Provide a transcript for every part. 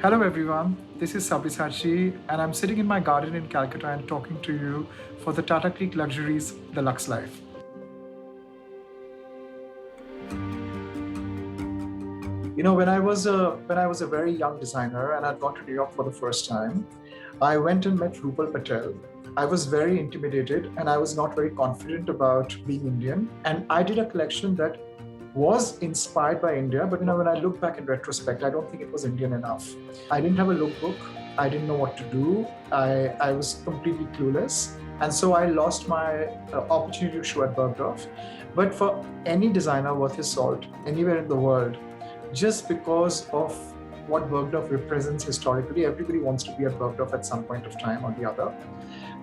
Hello everyone, this is Sabyasachi and I'm sitting in my garden in Calcutta and talking to you for the Tata CLiQ Luxury's The Luxe Life. When I was a very young designer and I'd gone to New York for the first time, I went and met Rupal Patel. I was very intimidated and I was not very confident about being Indian. And I did a collection that was inspired by India, but when I look back in retrospect, I don't think it was Indian enough. I didn't have a lookbook. I didn't know what to do. I was completely clueless. And so I lost my opportunity to show at Bergdorf. But for any designer worth his salt, anywhere in the world, just because of what Bergdorf represents historically, everybody wants to be at Bergdorf at some point of time or the other.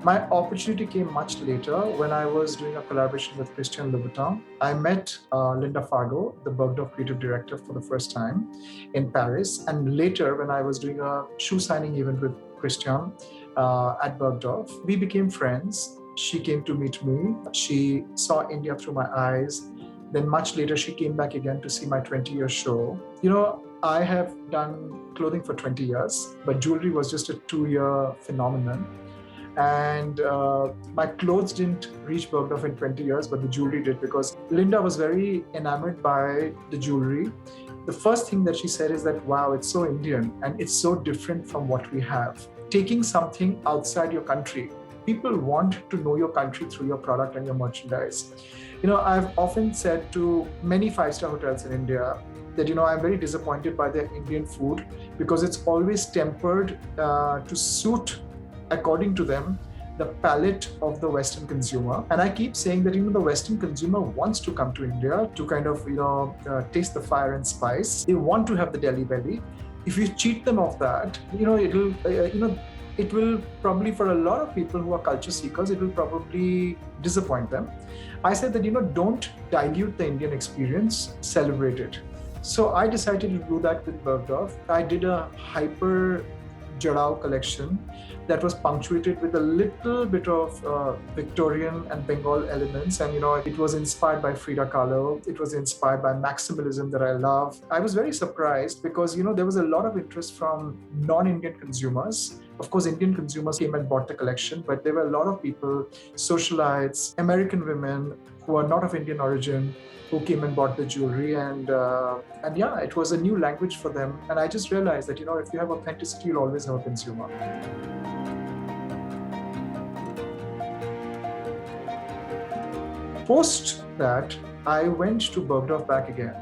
My opportunity came much later when I was doing a collaboration with Christian Louboutin. I met Linda Fargo, the Bergdorf creative director, for the first time in Paris. And later, when I was doing a shoe signing event with Christian at Bergdorf, we became friends. She came to meet me. She saw India through my eyes. Then much later, she came back again to see my 20-year show. I have done clothing for 20 years, but jewelry was just a 2-year phenomenon. And my clothes didn't reach Bergdorf in 20 years, but the jewelry did, because Linda was very enamored by the jewelry. The first thing that she said is that, wow, it's so Indian and it's so different from what we have. Taking something outside your country, people want to know your country through your product and your merchandise. I've often said to many five-star hotels in India that, I'm very disappointed by their Indian food because it's always tempered to suit, according to them, the palate of the Western consumer. And I keep saying that the Western consumer wants to come to India to kind of taste the fire and spice. They want to have the Delhi belly. If you cheat them of that, it will probably, for a lot of people who are culture seekers, it will probably disappoint them. I said that don't dilute the Indian experience, celebrate it. So I decided to do that with Bergdorf. I did a hyper Jarao collection that was punctuated with a little bit of Victorian and Bengal elements. And, it was inspired by Frida Kahlo. It was inspired by maximalism that I love. I was very surprised because, there was a lot of interest from non-Indian consumers. Of course, Indian consumers came and bought the collection, but there were a lot of people, socialites, American women who are not of Indian origin, who came and bought the jewelry, and yeah, it was a new language for them. And I just realized that, if you have authenticity, you'll always have a consumer. Post that, I went to Bergdorf back again.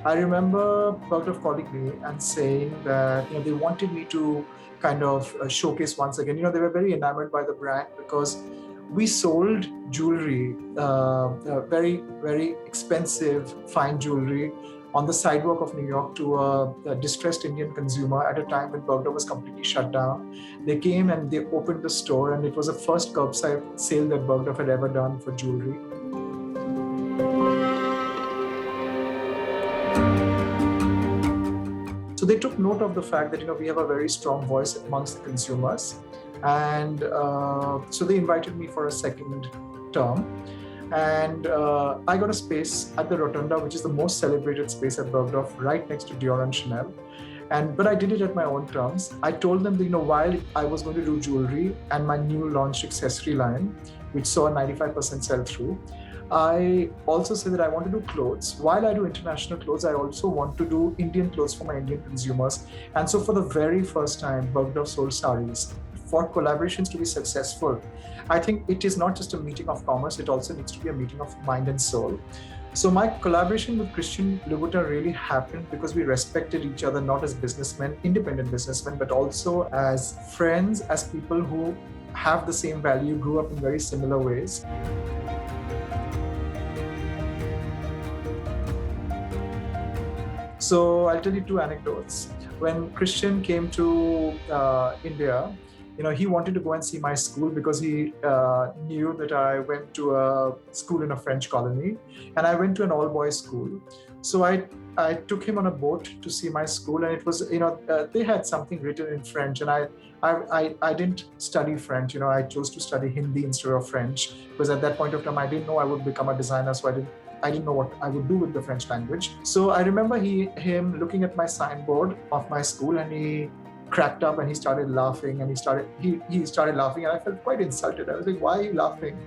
I remember Bergdorf calling me and saying that, they wanted me to kind of showcase once again. They were very enamored by the brand because we sold jewelry, very, very expensive, fine jewelry on the sidewalk of New York to a distressed Indian consumer at a time when Bergdorf was completely shut down. They came and they opened the store, and it was the first curbside sale that Bergdorf had ever done for jewelry. So they took note of the fact that we have a very strong voice amongst the consumers. And so they invited me for a second term. And I got a space at the Rotunda, which is the most celebrated space at Bergdorf, right next to Dior and Chanel. But I did it at my own terms. I told them that, while I was going to do jewelry and my new launched accessory line, which saw a 95% sell-through, I also said that I want to do clothes. While I do international clothes, I also want to do Indian clothes for my Indian consumers. And so for the very first time, Bergdorf sold saris. For collaborations to be successful, I think it is not just a meeting of commerce, it also needs to be a meeting of mind and soul. So my collaboration with Christian Louboutin really happened because we respected each other, not as businessmen, independent businessmen, but also as friends, as people who have the same value, grew up in very similar ways. So I'll tell you 2 anecdotes. When Christian came to India, he wanted to go and see my school because he knew that I went to a school in a French colony, and I went to an all-boys school. So I took him on a boat to see my school, and it was, they had something written in French, and I didn't study French. I chose to study Hindi instead of French because at that point of time, I didn't know I would become a designer, so I didn't I didn't know what I would do with the French language. So I remember him looking at my signboard of my school, and he cracked up and he started laughing, and he started laughing, and I felt quite insulted. I was like, why are you laughing?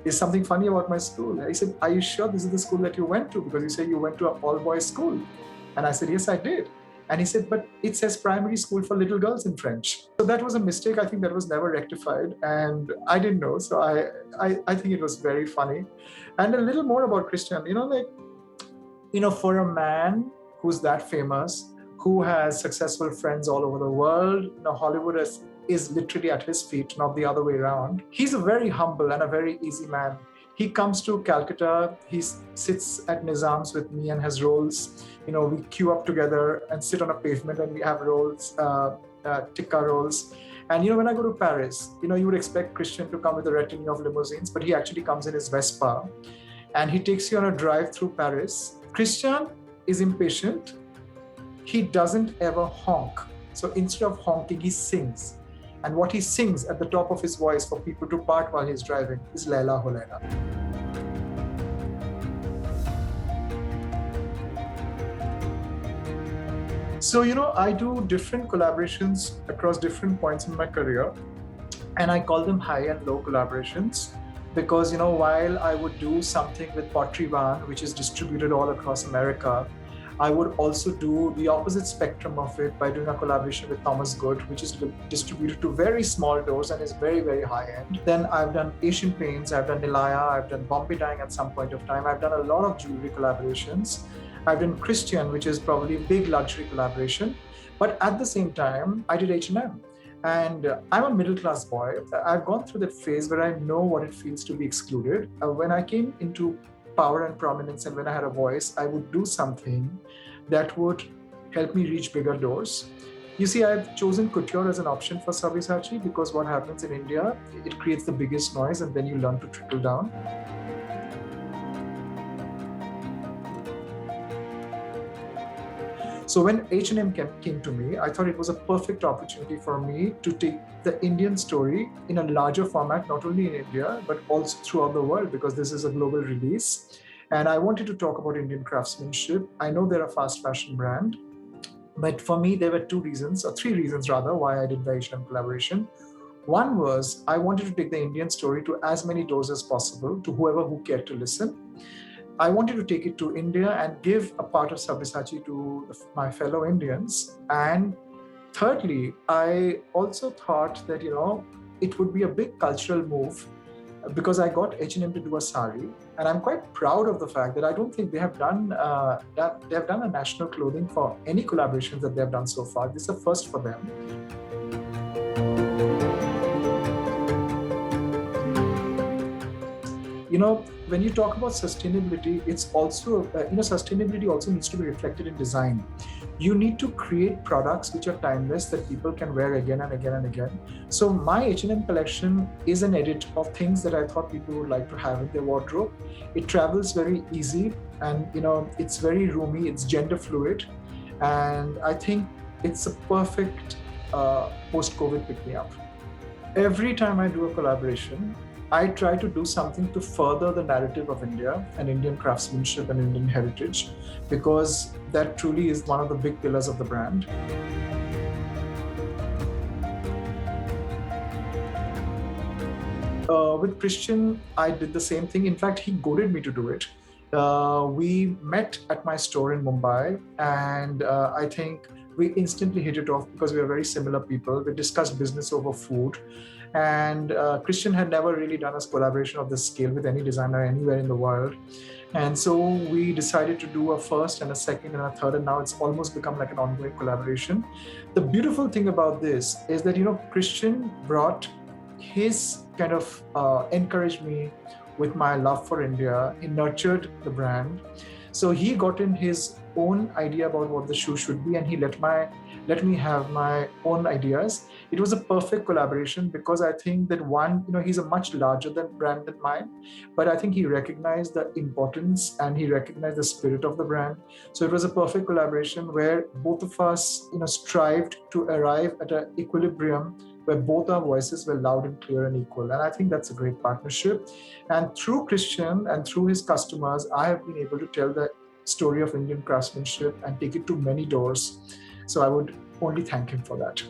Is something funny about my school? And he said, are you sure this is the school that you went to? Because you say you went to an all-boys school. And I said, yes, I did. And he said, but it says primary school for little girls in French. So that was a mistake. I think that was never rectified. And I didn't know. So I think it was very funny. And a little more about Christian, for a man who's that famous, who has successful friends all over the world, Hollywood is literally at his feet, not the other way around. He's a very humble and a very easy man. He comes to Calcutta, he sits at Nizam's with me and has rolls. We queue up together and sit on a pavement and we have rolls, tikka rolls. And when I go to Paris, you would expect Christian to come with a retinue of limousines, but he actually comes in his Vespa and he takes you on a drive through Paris. Christian is impatient. He doesn't ever honk. So instead of honking, he sings. And what he sings at the top of his voice for people to part while he's driving is Laila Ho Laila. So, I do different collaborations across different points in my career, and I call them high and low collaborations because, while I would do something with Pottery Barn, which is distributed all across America, I would also do the opposite spectrum of it by doing a collaboration with Thomas Good, which is distributed to very small doors and is very, very high end. Then I've done Asian Paints, I've done Nilaya, I've done Bombay Dyeing at some point of time. I've done a lot of jewelry collaborations. I've done Christian, which is probably a big luxury collaboration. But at the same time, I did H&M. And I'm a middle-class boy. I've gone through that phase where I know what it feels to be excluded. When I came into power and prominence and when I had a voice, I would do something that would help me reach bigger doors. You see, I've chosen couture as an option for Sabyasachi because what happens in India, it creates the biggest noise and then you learn to trickle down. So when H&M came to me, I thought it was a perfect opportunity for me to take the Indian story in a larger format, not only in India, but also throughout the world, because this is a global release. And I wanted to talk about Indian craftsmanship. I know they're a fast fashion brand, but for me, there were three reasons, why I did the H&M collaboration. One was I wanted to take the Indian story to as many doors as possible, to whoever who cared to listen. I wanted to take it to India and give a part of Sabyasachi to my fellow Indians. And thirdly, I also thought that, it would be a big cultural move because I got H&M to do a sari. And I'm quite proud of the fact that I don't think they have done they have done a national clothing for any collaborations that they have done so far. This is a first for them. When you talk about sustainability, it's also, sustainability also needs to be reflected in design. You need to create products which are timeless that people can wear again and again and again. So my H&M collection is an edit of things that I thought people would like to have in their wardrobe. It travels very easy and, it's very roomy, it's gender fluid. And I think it's a perfect post-COVID pick-me-up. Every time I do a collaboration, I try to do something to further the narrative of India and Indian craftsmanship and Indian heritage, because that truly is one of the big pillars of the brand. With Christian, I did the same thing. In fact, he goaded me to do it. We met at my store in Mumbai, and I think we instantly hit it off because we are very similar people. We discussed business over food. And Christian had never really done a collaboration of this scale with any designer anywhere in the world. And so we decided to do a first and a second and a third, and now it's almost become like an ongoing collaboration. The beautiful thing about this is that, Christian brought his kind of encouraged me with my love for India. He nurtured the brand. So he got in his own idea about what the shoe should be, and he let me have my own ideas. It was a perfect collaboration because I think that one, he's a much larger brand than mine, but I think he recognized the importance and he recognized the spirit of the brand. So it was a perfect collaboration where both of us, strived to arrive at an equilibrium where both our voices were loud and clear and equal. And I think that's a great partnership. And through Christian and through his customers, I have been able to tell the story of Indian craftsmanship and take it to many doors. So I would only thank him for that.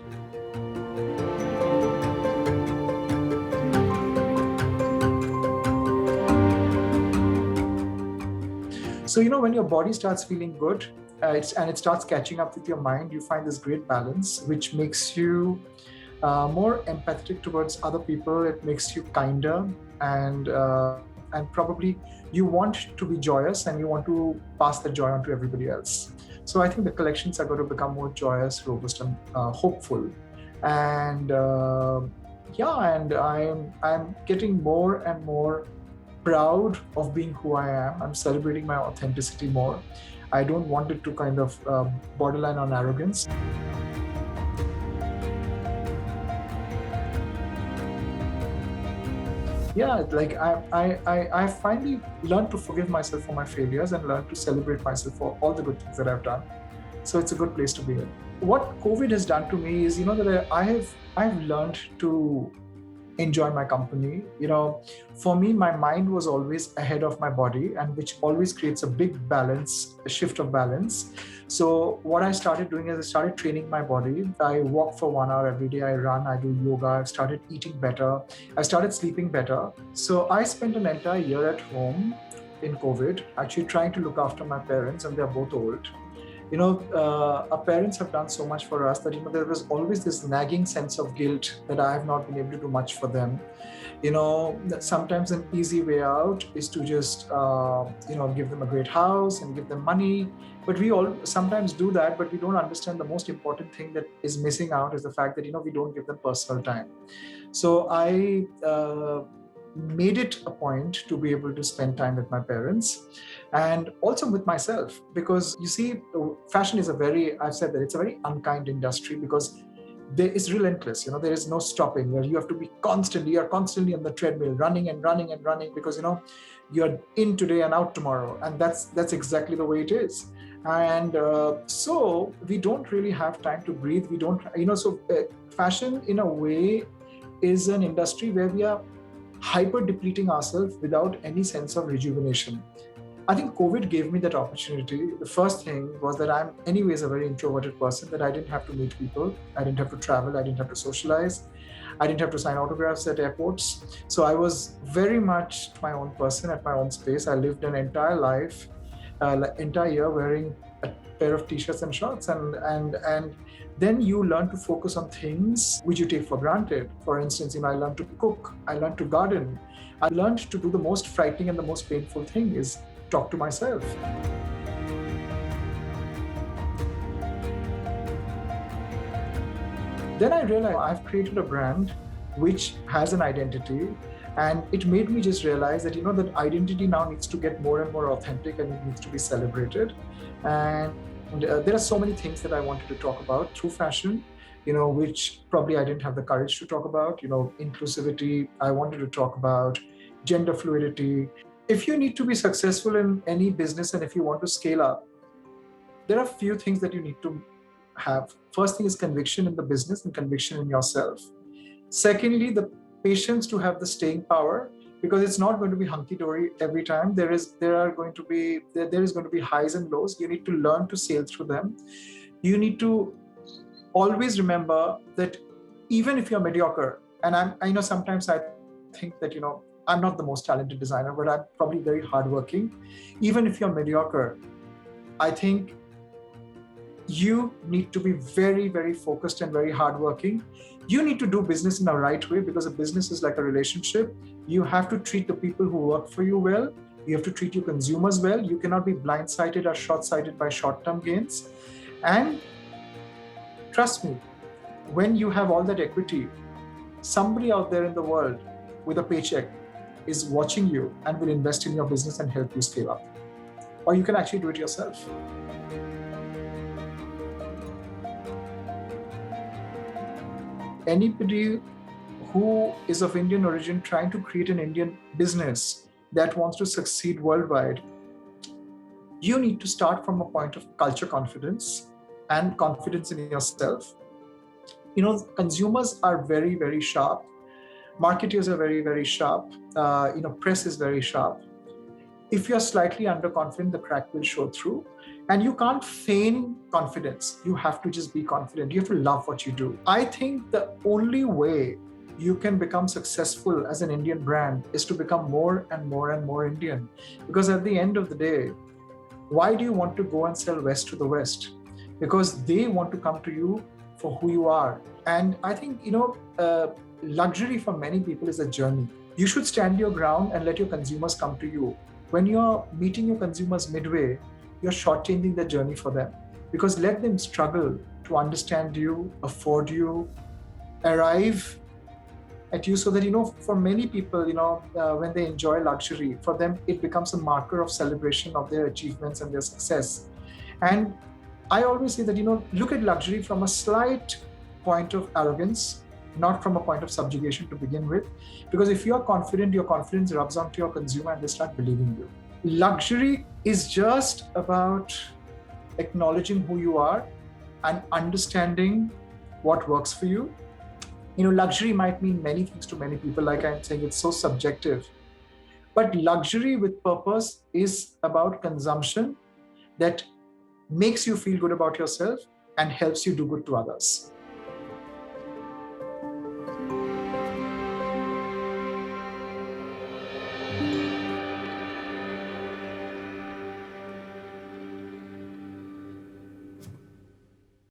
So, when your body starts feeling good, and it starts catching up with your mind, you find this great balance, which makes you more empathetic towards other people. It makes you kinder, and probably you want to be joyous and you want to pass the joy on to everybody else. So I think the collections are going to become more joyous, robust, and hopeful. And and I'm getting more and more proud of being who I am. I'm celebrating my authenticity more. I don't want it to kind of borderline on arrogance. Yeah, like I finally learned to forgive myself for my failures and learned to celebrate myself for all the good things that I've done. So it's a good place to be in. What COVID has done to me is, that I've learned to enjoy my company. For me, my mind was always ahead of my body, and which always creates a big a shift of balance. So what I started doing is I started training my body. I walk for 1 hour every day. I run, I do yoga. I've started eating better. I started sleeping better. So I spent an entire year at home in COVID, actually trying to look after my parents, and they're both old. Our parents have done so much for us that, there was always this nagging sense of guilt that I have not been able to do much for them. That sometimes an easy way out is to just, give them a great house and give them money. But we all sometimes do that, but we don't understand the most important thing that is missing out is the fact that, we don't give them personal time. So I made it a point to be able to spend time with my parents and also with myself, because you see, fashion is I've said that it's a very unkind industry, because it's relentless. There is no stopping, where you have to be you're constantly on the treadmill, running and running and running, because you're in today and out tomorrow, and that's exactly the way it is. And so we don't really have time to breathe. We don't, fashion in a way is an industry where we are hyper depleting ourselves without any sense of rejuvenation. I think COVID gave me that opportunity. The first thing was that I'm anyways a very introverted person, that I didn't have to meet people. I didn't have to travel. I didn't have to socialize. I didn't have to sign autographs at airports. So I was very much my own person at my own space. I lived an entire life, entire year wearing a pair of t-shirts and shorts, and then you learn to focus on things which you take for granted. For instance, I learned to cook, I learned to garden, I learned to do the most frightening and the most painful thing is talk to myself. Then I realized I've created a brand which has an identity, and it made me just realize that, that identity now needs to get more and more authentic, and it needs to be celebrated. And there are so many things that I wanted to talk about through fashion, which probably I didn't have the courage to talk about. Inclusivity, I wanted to talk about gender fluidity. If you need to be successful in any business and if you want to scale up, there are a few things that you need to have. First thing is conviction in the business and conviction in yourself. Secondly, the patience to have the staying power, because it's not going to be hunky-dory every time. There is going to be highs and lows. You need to learn to sail through them. You need to always remember that even if you're mediocre, and I know sometimes I think that, I'm not the most talented designer, but I'm probably very hardworking. Even if you're mediocre, I think you need to be very, very focused and very hardworking. You need to do business in a right way, because a business is like a relationship. You have to treat the people who work for you well. You have to treat your consumers well. You cannot be blindsided or short-sighted by short-term gains. And trust me, when you have all that equity, somebody out there in the world with a paycheck is watching you and will invest in your business and help you scale up. Or you can actually do it yourself. Anybody who is of Indian origin trying to create an Indian business that wants to succeed worldwide, you need to start from a point of culture confidence and confidence in yourself. Consumers are very, very sharp. Marketers are very, very sharp. Press is very sharp. If you're slightly underconfident, the crack will show through. And you can't feign confidence. You have to just be confident. You have to love what you do. I think the only way you can become successful as an Indian brand is to become more and more and more Indian. Because at the end of the day, why do you want to go and sell West to the West? Because they want to come to you for who you are. And I think, luxury for many people is a journey. You should stand your ground and let your consumers come to you. When you're meeting your consumers midway, you're shortchanging the journey for them. Because let them struggle to understand you, afford you, arrive at you, so that, for many people, when they enjoy luxury, for them, it becomes a marker of celebration of their achievements and their success. And I always say that, look at luxury from a slight point of arrogance, not from a point of subjugation to begin with. Because if you're confident, your confidence rubs onto your consumer and they start believing you. Luxury is just about acknowledging who you are and understanding what works for you. Luxury might mean many things to many people. Like I'm saying, it's so subjective. But luxury with purpose is about consumption that makes you feel good about yourself and helps you do good to others.